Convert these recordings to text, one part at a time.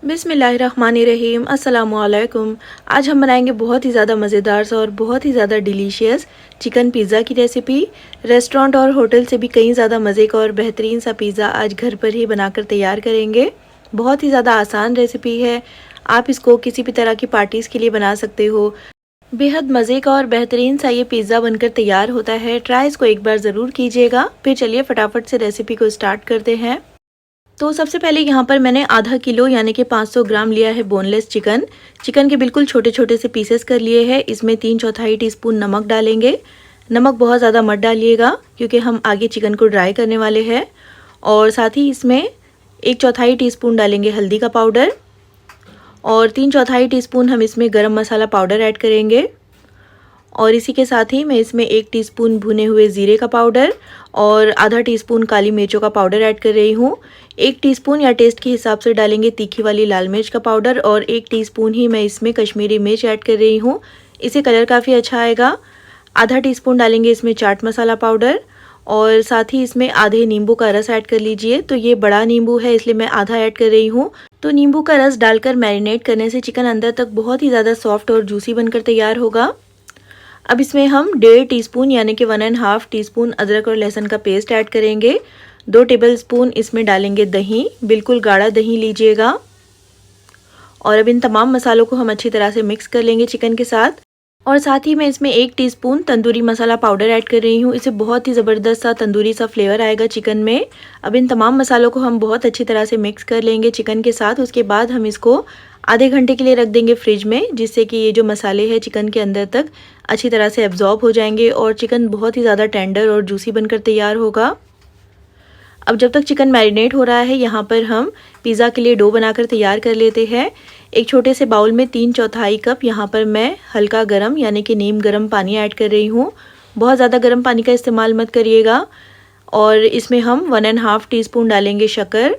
बिस्मिल्लाहिर्रहमानिर्रहीम अस्सलामुअलैकुम। आज हम बनाएंगे बहुत ही ज़्यादा मज़ेदार सा और बहुत ही ज़्यादा डिलीशियस चिकन पिज़्ज़ा की रेसिपी। रेस्टोरेंट और होटल से भी कहीं ज़्यादा मज़े का और बेहतरीन सा पिज़्ज़ा आज घर पर ही बनाकर तैयार करेंगे। बहुत ही ज़्यादा आसान रेसिपी है। आप इसको किसी भी तरह की पार्टीज़ के लिए बना सकते हो। बेहद मज़े का और बेहतरीन सा ये पिज़्ज़ा बनकर तैयार होता है। ट्राई इसको एक बार ज़रूर कीजिएगा। फिर चलिए फटाफट से रेसिपी को स्टार्ट करते हैं। तो सबसे पहले यहाँ पर मैंने आधा किलो यानी कि 500 ग्राम लिया है बोनलेस चिकन। चिकन के बिल्कुल छोटे छोटे से पीसेस कर लिए हैं। इसमें 3/4 टीस्पून नमक डालेंगे। नमक बहुत ज़्यादा मत डालिएगा क्योंकि हम आगे चिकन को ड्राई करने वाले हैं। और साथ ही इसमें 1/4 टीस्पून डालेंगे हल्दी का पाउडर और 3/4 टीस्पून हम इसमें गरम मसाला पाउडर ऐड करेंगे। और इसी के साथ ही मैं इसमें 1 टीस्पून भुने हुए ज़ीरे का पाउडर और आधा टीस्पून काली मिर्चों का पाउडर ऐड कर रही हूँ। 1 टीस्पून या टेस्ट के हिसाब से डालेंगे तीखी वाली लाल मिर्च का पाउडर और 1 टीस्पून ही मैं इसमें कश्मीरी मिर्च ऐड कर रही हूँ। इससे कलर काफ़ी अच्छा आएगा। आधा टीस्पून डालेंगे इसमें चाट मसाला पाउडर और साथ ही इसमें आधे नींबू का रस ऐड कर लीजिए। तो ये बड़ा नींबू है इसलिए मैं आधा ऐड कर रही हूँ। तो नींबू का रस डालकर मैरिनेट करने से चिकन अंदर तक बहुत ही ज़्यादा सॉफ्ट और जूसी बनकर तैयार होगा। अब इसमें हम 1.5 टीस्पून यानी कि 1.5 टीस्पून अदरक और लहसुन का पेस्ट ऐड करेंगे। 2 टेबलस्पून इसमें डालेंगे दही, बिल्कुल गाढ़ा दही लीजिएगा। और अब इन तमाम मसालों को हम अच्छी तरह से मिक्स कर लेंगे चिकन के साथ। और साथ ही मैं इसमें 1 teaspoon tandoori masala powder add कर रही हूँ। इससे बहुत ही ज़बरदस्त सा तंदूरी सा फ्लेवर आएगा चिकन में। अब इन तमाम मसालों को हम बहुत अच्छी तरह से मिक्स कर लेंगे चिकन के साथ। उसके बाद हम इसको आधे घंटे के लिए रख देंगे फ्रिज में, जिससे कि ये जो मसाले हैं चिकन के अंदर तक अच्छी तरह से एब्जॉर्ब हो जाएंगे और चिकन बहुत ही ज़्यादा टेंडर और जूसी बनकर तैयार होगा। अब जब तक चिकन मैरिनेट हो रहा है यहाँ पर हम पिज़्ज़ा के लिए डो बनाकर तैयार कर लेते हैं। एक छोटे से बाउल में 3/4 कप यहाँ पर मैं हल्का गरम यानी कि नीम गरम पानी ऐड कर रही हूँ। बहुत ज़्यादा गर्म पानी का इस्तेमाल मत करिएगा। और इसमें हम 1.5 टीस्पून डालेंगे शक्कर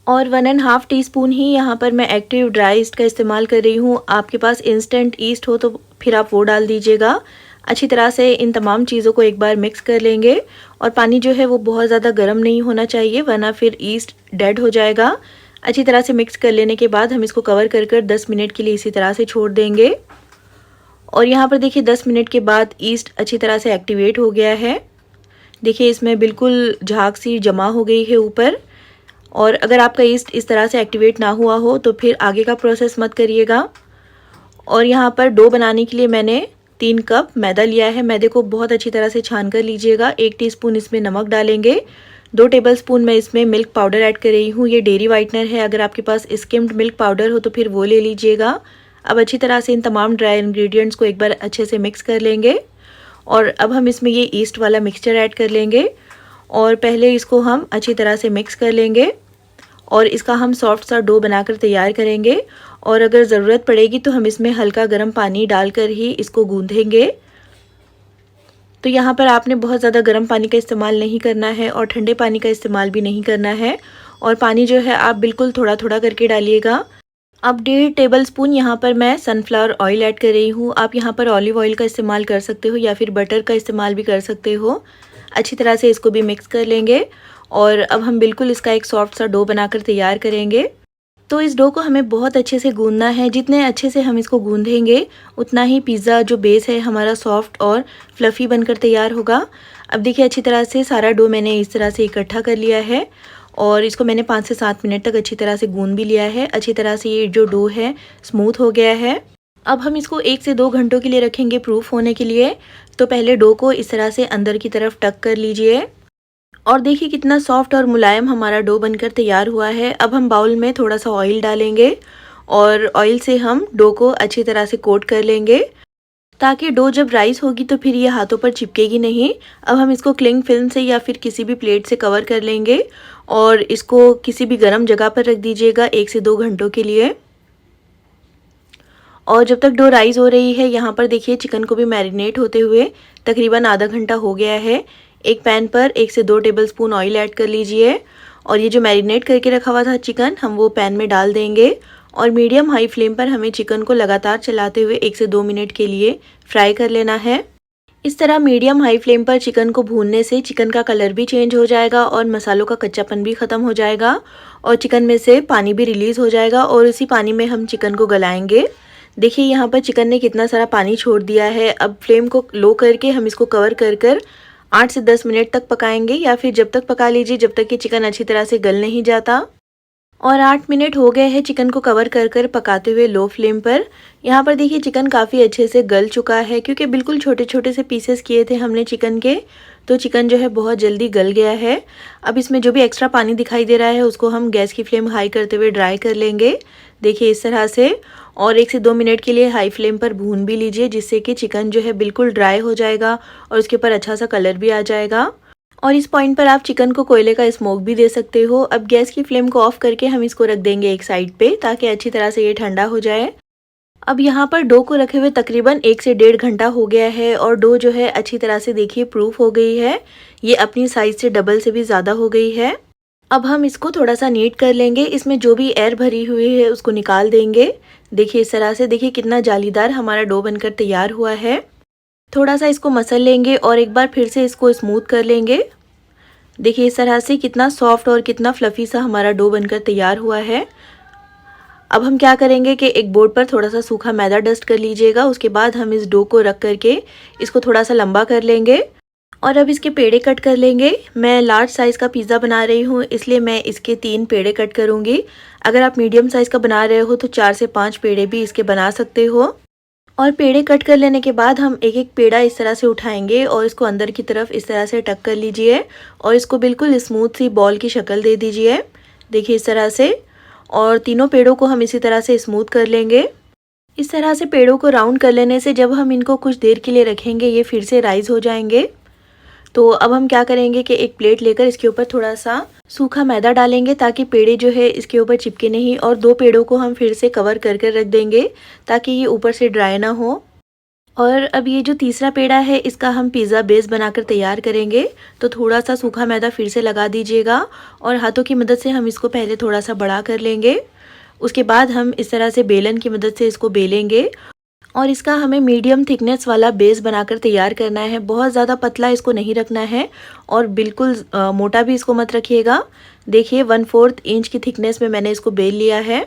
और 1.5 टीस्पून ही यहाँ पर मैं एक्टिव ड्राई ईस्ट का इस्तेमाल कर रही हूँ। आपके पास इंस्टेंट ईस्ट हो तो फिर आप वो डाल दीजिएगा। अच्छी तरह से इन तमाम चीज़ों को एक बार मिक्स कर लेंगे। और पानी जो है वो बहुत ज़्यादा गर्म नहीं होना चाहिए वरना फिर ईस्ट डेड हो जाएगा। अच्छी तरह से मिक्स कर लेने के बाद हम इसको कवर कर 10 मिनट के लिए इसी तरह से छोड़ देंगे। और यहाँ पर देखिए 10 मिनट के बाद ईस्ट अच्छी तरह से एक्टिवेट हो गया है। देखिए इसमें बिल्कुल झाग सी जमा हो गई है ऊपर। और अगर आपका ईस्ट इस तरह से एक्टिवेट ना हुआ हो तो फिर आगे का प्रोसेस मत करिएगा। और यहाँ पर डो बनाने के लिए मैंने 3 कप मैदा लिया है। मैदे को बहुत अच्छी तरह से छान कर लीजिएगा। 1 टीस्पून इसमें नमक डालेंगे। 2 टेबलस्पून मैं इसमें मिल्क पाउडर ऐड कर रही हूँ। ये डेयरी वाइटनर है, अगर आपके पास स्किम्ड मिल्क पाउडर हो तो फिर वो ले लीजिएगा। अब अच्छी तरह से इन तमाम ड्राई इंग्रेडिएंट्स को एक बार अच्छे से मिक्स कर लेंगे। और अब हम इसमें ये ईस्ट वाला मिक्सचर ऐड कर लेंगे और पहले इसको हम अच्छी तरह से मिक्स कर लेंगे और इसका हम सॉफ्ट सा डो बनाकर तैयार करेंगे। और अगर ज़रूरत पड़ेगी तो हम इसमें हल्का गर्म पानी डालकर ही इसको गूंथेंगे। तो यहाँ पर आपने बहुत ज़्यादा गर्म पानी का इस्तेमाल नहीं करना है और ठंडे पानी का इस्तेमाल भी नहीं करना है। और पानी जो है आप बिल्कुल थोड़ा थोड़ा करके डालिएगा। अब 1.5 टेबलस्पून यहाँ पर मैं सनफ्लावर ऑयल ऐड कर रही हूँ। आप यहाँ पर ऑलिव ऑयल का इस्तेमाल कर सकते हो या फिर बटर का इस्तेमाल भी कर सकते हो। अच्छी तरह से इसको भी मिक्स कर लेंगे और अब हम बिल्कुल इसका एक सॉफ्ट सा डो बनाकर तैयार करेंगे। तो इस डो को हमें बहुत अच्छे से गूंदना है। जितने अच्छे से हम इसको गूंदेंगे उतना ही पिज़्ज़ा जो बेस है हमारा सॉफ्ट और फ्लफ़ी बनकर तैयार होगा। अब देखिए अच्छी तरह से सारा डो मैंने इस तरह से इकट्ठा कर लिया है और इसको मैंने 5 से 7 मिनट तक अच्छी तरह से गूंद भी लिया है। अच्छी तरह से ये जो डो है स्मूथ हो गया है। अब हम इसको 1 से 2 घंटों के लिए रखेंगे प्रूफ होने के लिए। तो पहले डो को इस तरह से अंदर की तरफ टक कर लीजिए और देखिए कितना सॉफ्ट और मुलायम हमारा डो बनकर तैयार हुआ है। अब हम बाउल में थोड़ा सा ऑयल डालेंगे और ऑयल से हम डो को अच्छी तरह से कोट कर लेंगे ताकि डो जब राइस होगी तो फिर ये हाथों पर चिपकेगी नहीं। अब हम इसको क्लिंग फिल्म से या फिर किसी भी प्लेट से कवर कर लेंगे और इसको किसी भी गर्म जगह पर रख दीजिएगा 1 से 2 घंटों के लिए। और जब तक डो राइस हो रही है यहाँ पर देखिए चिकन को भी मैरिनेट होते हुए तकरीबन आधा घंटा हो गया है। एक पैन पर 1 से 2 टेबलस्पून ऑयल ऐड कर लीजिए और ये जो मैरिनेट करके रखा हुआ था चिकन हम वो पैन में डाल देंगे और मीडियम हाई फ्लेम पर हमें चिकन को लगातार चलाते हुए 1 से 2 मिनट के लिए फ्राई कर लेना है। इस तरह मीडियम हाई फ्लेम पर चिकन को भूनने से चिकन का कलर भी चेंज हो जाएगा और मसालों का कच्चापन भी ख़त्म हो जाएगा और चिकन में से पानी भी रिलीज़ हो जाएगा और उसी पानी में हम चिकन को गलाएंगे। देखिए यहाँ पर चिकन ने कितना सारा पानी छोड़ दिया है। अब फ्लेम को लो करके हम इसको कवर कर कर 8 से 10 मिनट तक पकाएंगे, या फिर जब तक पका लीजिए जब तक कि चिकन अच्छी तरह से गल नहीं जाता। और 8 मिनट हो गए हैं चिकन को कवर कर कर पकाते हुए लो फ्लेम पर। यहाँ पर देखिए चिकन काफ़ी अच्छे से गल चुका है, क्योंकि बिल्कुल छोटे छोटे से पीसेस किए थे हमने चिकन के, तो चिकन जो है बहुत जल्दी गल गया है। अब इसमें जो भी एक्स्ट्रा पानी दिखाई दे रहा है उसको हम गैस की फ्लेम हाई करते हुए ड्राई कर लेंगे। देखिए इस तरह से, और 1 से 2 मिनट के लिए हाई फ्लेम पर भून भी लीजिए, जिससे कि चिकन जो है बिल्कुल ड्राई हो जाएगा और उसके ऊपर अच्छा सा कलर भी आ जाएगा। और इस पॉइंट पर आप चिकन को कोयले का स्मोक भी दे सकते हो। अब गैस की फ्लेम को ऑफ करके हम इसको रख देंगे एक साइड पे, ताकि अच्छी तरह से ये ठंडा हो जाए। अब यहाँ पर डो को रखे हुए तकरीबन 1 से 1.5 घंटा हो गया है और डो जो है अच्छी तरह से देखिए प्रूफ हो गई है। ये अपनी साइज से डबल से भी ज़्यादा हो गई है। अब हम इसको थोड़ा सा नीट कर लेंगे, इसमें जो भी एयर भरी हुई है उसको निकाल देंगे। देखिए इस तरह से, देखिए कितना जालीदार हमारा डो बनकर तैयार हुआ है। थोड़ा सा इसको मसल लेंगे और एक बार फिर से इसको स्मूथ कर लेंगे। देखिए इस तरह से कितना सॉफ्ट और कितना फ्लफ़ी सा हमारा डो बनकर तैयार हुआ है। अब हम क्या करेंगे कि एक बोर्ड पर थोड़ा सा सूखा मैदा डस्ट कर लीजिएगा। उसके बाद हम इस डो को रख करके इसको थोड़ा सा लंबा कर लेंगे और अब इसके पेड़े कट कर लेंगे। मैं लार्ज साइज़ का पिज़्ज़ा बना रही हूँ, इसलिए मैं इसके 3 पेड़े कट करूँगी। अगर आप मीडियम साइज़ का बना रहे हो तो 4 से 5 पेड़े भी इसके बना सकते हो। और पेड़े कट कर लेने के बाद हम एक एक पेड़ा इस तरह से उठाएंगे और इसको अंदर की तरफ इस तरह से टक कर लीजिए और इसको बिल्कुल स्मूथ सी बॉल की शक्ल दे दीजिए। देखिए इस तरह से, और तीनों पेड़ों को हम इसी तरह से स्मूथ कर लेंगे। इस तरह से पेड़ों को राउंड कर लेने से जब हम इनको कुछ देर के लिए रखेंगे ये फिर से राइज हो जाएंगे। तो अब हम क्या करेंगे कि एक प्लेट लेकर इसके ऊपर थोड़ा सा सूखा मैदा डालेंगे, ताकि पेड़े जो है इसके ऊपर चिपके नहीं, और 2 पेड़ों को हम फिर से कवर कर कर रख देंगे ताकि ये ऊपर से ड्राई ना हो। और अब ये जो तीसरा पेड़ा है इसका हम पिज़्ज़ा बेस बनाकर तैयार करेंगे। तो थोड़ा सा सूखा मैदा फिर से लगा दीजिएगा और हाथों की मदद से हम इसको पहले थोड़ा सा बड़ा कर लेंगे। उसके बाद हम इस तरह से बेलन की मदद से इसको बेलेंगे और इसका हमें मीडियम थिकनेस वाला बेस बनाकर तैयार करना है। बहुत ज़्यादा पतला इसको नहीं रखना है और बिल्कुल मोटा भी इसको मत रखिएगा। देखिए 1/4 इंच की थिकनेस में मैंने इसको बेल लिया है।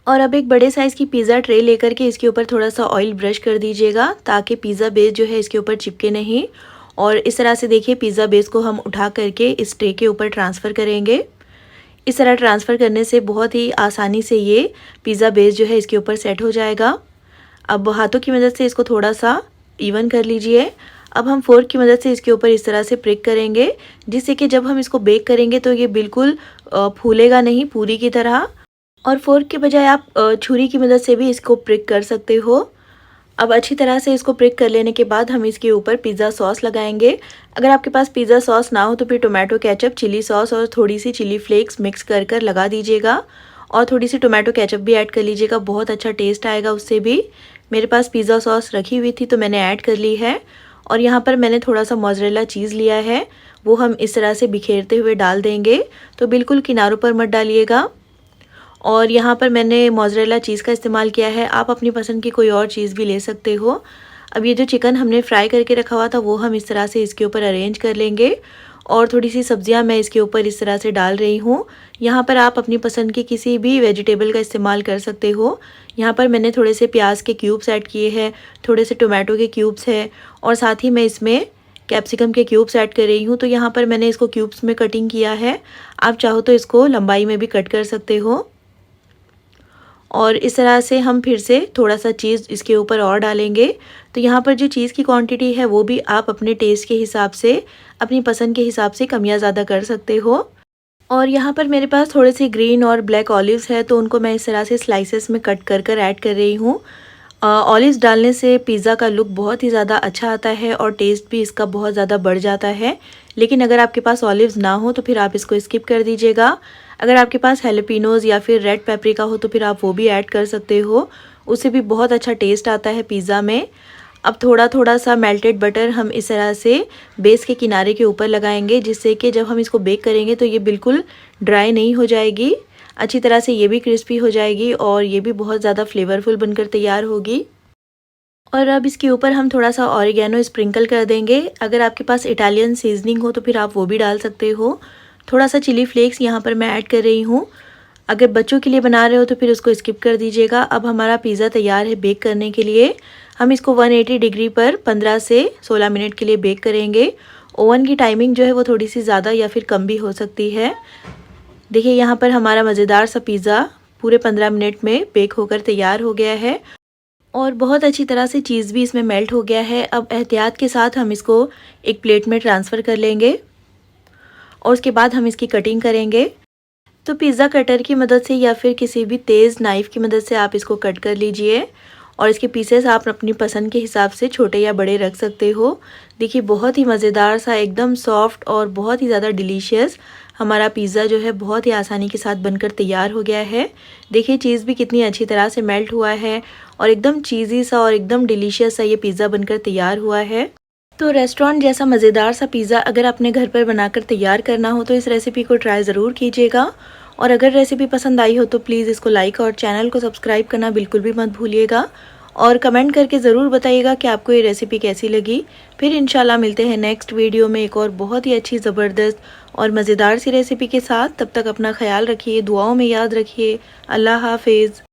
और अब एक बड़े साइज़ की पिज़्ज़ा ट्रे लेकर के इसके ऊपर थोड़ा सा ऑयल ब्रश कर दीजिएगा, ताकि पिज़्ज़ा बेस जो है इसके ऊपर चिपके नहीं। और इस तरह से देखिए पिज़्ज़ा बेस को हम उठा करके इस ट्रे के ऊपर ट्रांसफ़र करेंगे। इस तरह ट्रांसफ़र करने से बहुत ही आसानी से ये पिज़्ज़ा बेस जो है इसके ऊपर सेट हो जाएगा। अब हाथों की मदद से इसको थोड़ा सा इवन कर लीजिए। अब हम फोर्क की मदद से इसके ऊपर इस तरह से प्रिक करेंगे, जिससे कि जब हम इसको बेक करेंगे तो ये बिल्कुल फूलेगा नहीं पूरी की तरह। और फोर्क के बजाय आप छुरी की मदद से भी इसको प्रिक कर सकते हो। अब अच्छी तरह से इसको प्रिक कर लेने के बाद हम इसके ऊपर पिज़्ज़ा सॉस लगाएंगे। अगर आपके पास पिज़्ज़ा सॉस ना हो तो फिर टोमेटो केचप, चिली सॉस और थोड़ी सी चिली फ्लेक्स मिक्स कर कर लगा दीजिएगा और थोड़ी सी टोमेटो केचप भी ऐड कर लीजिएगा, बहुत अच्छा टेस्ट आएगा उससे भी। मेरे पास पिज़्ज़ा सॉस रखी हुई थी तो मैंने ऐड कर ली है। और यहाँ पर मैंने थोड़ा सा मोज़रेला चीज़ लिया है, वो हम इस तरह से बिखेरते हुए डाल देंगे। तो बिल्कुल किनारों पर मत डालिएगा। और यहाँ पर मैंने मोज़रेला चीज़ का इस्तेमाल किया है, आप अपनी पसंद की कोई और चीज़ भी ले सकते हो। अब ये जो चिकन हमने फ्राई करके रखा हुआ था वो हम इस तरह से इसके ऊपर अरेंज कर लेंगे और थोड़ी सी सब्जियां मैं इसके ऊपर इस तरह से डाल रही हूँ। यहाँ पर आप अपनी पसंद की किसी भी वेजिटेबल का इस्तेमाल कर सकते हो। यहाँ पर मैंने थोड़े से प्याज के क्यूब्स ऐड किए हैं, थोड़े से टोमेटो के क्यूब्स हैं और साथ ही मैं इसमें कैप्सिकम के क्यूब्स ऐड कर रही हूँ। तो यहाँ पर मैंने इसको क्यूब्स में कटिंग किया है, आप चाहो तो इसको लंबाई में भी कट कर सकते हो। और इस तरह से हम फिर से थोड़ा सा चीज़ इसके ऊपर और डालेंगे। तो यहाँ पर जो चीज़ की क्वांटिटी है वो भी आप अपने टेस्ट के हिसाब से, अपनी पसंद के हिसाब से कम या ज़्यादा कर सकते हो। और यहाँ पर मेरे पास थोड़े से ग्रीन और ब्लैक ऑलिव्स है, तो उनको मैं इस तरह से स्लाइसेस में कट कर कर ऐड कर रही हूँ। ऑलिव्स डालने से पिज़्ज़ा का लुक बहुत ही ज़्यादा अच्छा आता है और टेस्ट भी इसका बहुत ज़्यादा बढ़ जाता है। लेकिन अगर आपके पास ऑलिव्स ना हो तो फिर आप इसको स्किप कर दीजिएगा। अगर आपके पास हैलोपिनोज़ या फिर रेड पेपरिका हो तो फिर आप वो भी ऐड कर सकते हो, उससे भी बहुत अच्छा टेस्ट आता है पिज़्ज़ा में। अब थोड़ा थोड़ा सा मेल्टेड बटर हम इस तरह से बेस के किनारे के ऊपर लगाएंगे, जिससे कि जब हम इसको बेक करेंगे तो ये बिल्कुल ड्राई नहीं हो जाएगी, अच्छी तरह से ये भी क्रिस्पी हो जाएगी और ये भी बहुत ज़्यादा फ्लेवरफुल बनकर तैयार होगी। और अब इसके ऊपर हम थोड़ा सा ऑरिगेनो स्प्रिंकल कर देंगे। अगर आपके पास इटालियन सीजनिंग हो तो फिर आप वो भी डाल सकते हो। थोड़ा सा चिली फ्लेक्स यहाँ पर मैं ऐड कर रही हूँ। अगर बच्चों के लिए बना रहे हो तो फिर उसको स्किप कर दीजिएगा। अब हमारा पिज़्ज़ा तैयार है बेक करने के लिए। हम इसको 180 डिग्री पर 15 से 16 मिनट के लिए बेक करेंगे। ओवन की टाइमिंग जो है वो थोड़ी सी ज़्यादा या फिर कम भी हो सकती है। देखिए यहाँ पर हमारा मज़ेदार सा पिज़्ज़ा पूरे 15 मिनट में बेक होकर तैयार हो गया है और बहुत अच्छी तरह से चीज़ भी इसमें मेल्ट हो गया है। अब एहतियात के साथ हम इसको एक प्लेट में ट्रांसफ़र कर लेंगे और उसके बाद हम इसकी कटिंग करेंगे। तो पिज़्ज़ा कटर की मदद से या फिर किसी भी तेज़ नाइफ़ की मदद से आप इसको कट कर लीजिए और इसके पीसेस आप अपनी पसंद के हिसाब से छोटे या बड़े रख सकते हो। देखिए बहुत ही मज़ेदार सा, एकदम सॉफ्ट और बहुत ही ज़्यादा डिलीशियस हमारा पिज़्ज़ा जो है बहुत ही आसानी के साथ बनकर तैयार हो गया है। देखिए चीज़ भी कितनी अच्छी तरह से मेल्ट हुआ है और एकदम चीज़ी सा और एकदम डिलीशियस सा ये पिज़्ज़ा बनकर तैयार हुआ है। तो रेस्टोरेंट जैसा मज़ेदार सा पिज़्ज़ा अगर अपने घर पर बनाकर तैयार करना हो तो इस रेसिपी को ट्राई ज़रूर कीजिएगा। और अगर रेसिपी पसंद आई हो तो प्लीज़ इसको लाइक और चैनल को सब्सक्राइब करना बिल्कुल भी मत भूलिएगा और कमेंट करके ज़रूर बताइएगा कि आपको ये रेसिपी कैसी लगी। फिर इंशाल्लाह मिलते हैं नेक्स्ट वीडियो में एक और बहुत ही अच्छी ज़बरदस्त और मज़ेदार सी रेसिपी के साथ। तब तक अपना ख्याल रखिए, दुआओं में याद रखिए। अल्लाह हाफिज़।